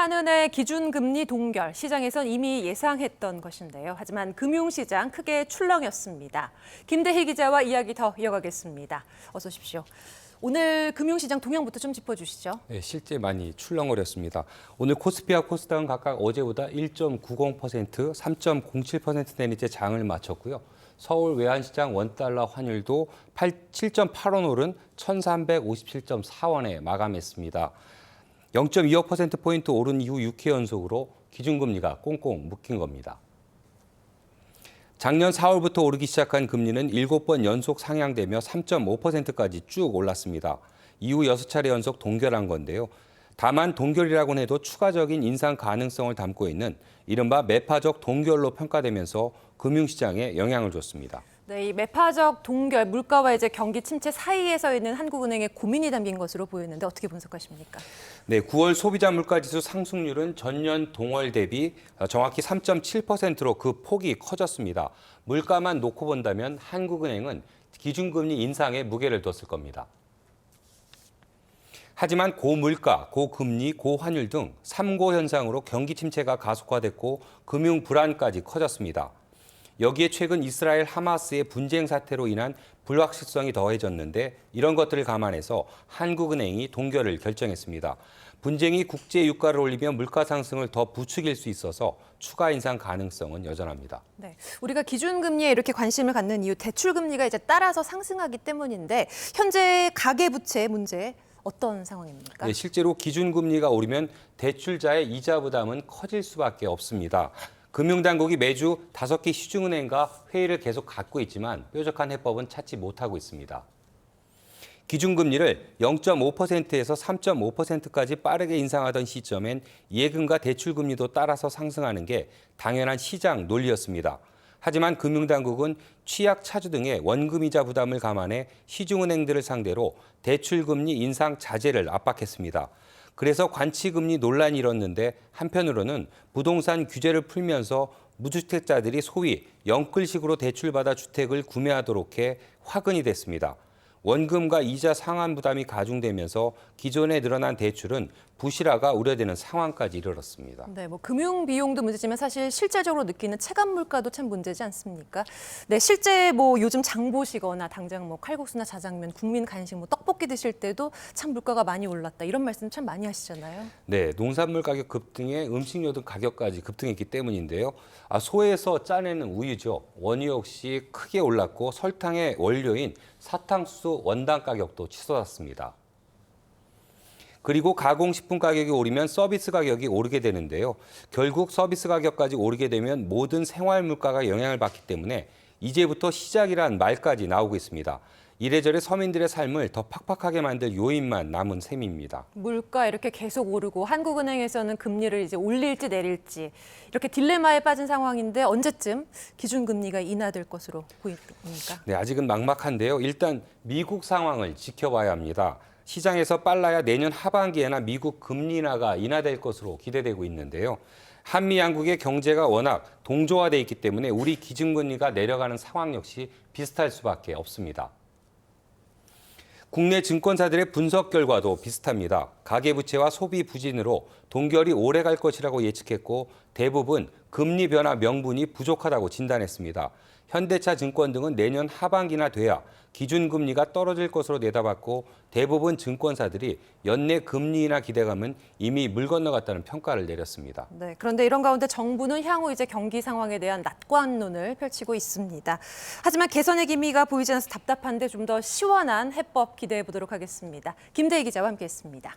한은의 기준금리 동결, 시장에선 이미 예상했던 것인데요. 하지만 금융시장 크게 출렁였습니다. 김대희 기자와 이야기 더 이어가겠습니다. 어서 오십시오. 오늘 금융시장 동향부터 좀 짚어주시죠. 네, 실제 많이 출렁거렸습니다. 오늘 코스피와 코스닥은 각각 어제보다 1.90%, 3.07% 내리째 장을 마쳤고요. 서울 외환시장 원달러 환율도 7.8원 오른 1,357.4원에 마감했습니다. 0.25%포인트 오른 이후 6회 연속으로 기준금리가 꽁꽁 묶인 겁니다. 작년 4월부터 오르기 시작한 금리는 7번 연속 상향되며 3.5%까지 쭉 올랐습니다. 이후 6차례 연속 동결한 건데요. 다만 동결이라고는 해도 추가적인 인상 가능성을 담고 있는 이른바 매파적 동결로 평가되면서 금융시장에 영향을 줬습니다. 네, 이 매파적 동결, 물가와 이제 경기 침체 사이에 서 있는 한국은행의 고민이 담긴 것으로 보이는데 어떻게 분석하십니까? 네, 9월 소비자 물가지수 상승률은 전년 동월 대비 정확히 3.7%로 그 폭이 커졌습니다. 물가만 놓고 본다면 한국은행은 기준금리 인상에 무게를 뒀을 겁니다. 하지만 고물가, 고금리, 고환율 등 3고 현상으로 경기 침체가 가속화됐고 금융 불안까지 커졌습니다. 여기에 최근 이스라엘 하마스의 분쟁 사태로 인한 불확실성이 더해졌는데 이런 것들을 감안해서 한국은행이 동결을 결정했습니다. 분쟁이 국제 유가를 올리며 물가 상승을 더 부추길 수 있어서 추가 인상 가능성은 여전합니다. 네, 우리가 기준금리에 이렇게 관심을 갖는 이유, 대출금리가 이제 따라서 상승하기 때문인데 현재 가계부채 문제 어떤 상황입니까? 네, 실제로 기준금리가 오르면 대출자의 이자 부담은 커질 수밖에 없습니다. 금융당국이 매주 5개 시중은행과 회의를 계속 갖고 있지만 뾰족한 해법은 찾지 못하고 있습니다. 기준금리를 0.5%에서 3.5%까지 빠르게 인상하던 시점엔 예금과 대출금리도 따라서 상승하는 게 당연한 시장 논리였습니다. 하지만 금융당국은 취약 차주 등의 원금이자 부담을 감안해 시중은행들을 상대로 대출금리 인상 자제를 압박했습니다. 그래서 관치금리 논란이 일었는데 한편으로는 부동산 규제를 풀면서 무주택자들이 소위 영끌식으로 대출받아 주택을 구매하도록 해 화근이 됐습니다. 원금과 이자 상환 부담이 가중되면서 기존에 늘어난 대출은 부실화가 우려되는 상황까지 이르렀습니다. 네, 뭐 금융 비용도 문제지만 사실 실질적으로 느끼는 체감 물가도 참 문제지 않습니까? 네, 실제 뭐 요즘 장 보시거나 당장 뭐 칼국수나 자장면, 국민 간식, 뭐 떡볶이 드실 때도 참 물가가 많이 올랐다 이런 말씀 참 많이 하시잖아요. 네, 농산물 가격 급등에 음식료 등 가격까지 급등했기 때문인데요. 소에서 짜내는 우유죠. 원유 역시 크게 올랐고 설탕의 원료인 사탕수수 원당 가격도 치솟았습니다. 그리고 가공식품 가격이 오르면 서비스 가격이 오르게 되는데요. 결국 서비스 가격까지 오르게 되면 모든 생활 물가가 영향을 받기 때문에 이제부터 시작이란 말까지 나오고 있습니다. 이래저래 서민들의 삶을 더 팍팍하게 만들 요인만 남은 셈입니다. 물가 이렇게 계속 오르고 한국은행에서는 금리를 이제 올릴지 내릴지 이렇게 딜레마에 빠진 상황인데 언제쯤 기준금리가 인하될 것으로 보입니까? 네, 아직은 막막한데요. 일단 미국 상황을 지켜봐야 합니다. 시장에서 빨라야 내년 하반기에나 미국 금리 인하가 인하될 것으로 기대되고 있는데요. 한미 양국의 경제가 워낙 동조화돼 있기 때문에 우리 기준금리가 내려가는 상황 역시 비슷할 수밖에 없습니다. 국내 증권사들의 분석 결과도 비슷합니다. 가계부채와 소비 부진으로 동결이 오래 갈 것이라고 예측했고 대부분 금리 변화 명분이 부족하다고 진단했습니다. 현대차 증권 등은 내년 하반기나 돼야 기준금리가 떨어질 것으로 내다봤고 대부분 증권사들이 연내 금리 인하 기대감은 이미 물 건너갔다는 평가를 내렸습니다. 네, 그런데 이런 가운데 정부는 향후 이제 경기 상황에 대한 낙관론을 펼치고 있습니다. 하지만 개선의 기미가 보이지 않아서 답답한데 좀 더 시원한 해법 기대해 보도록 하겠습니다. 김대희 기자와 함께했습니다.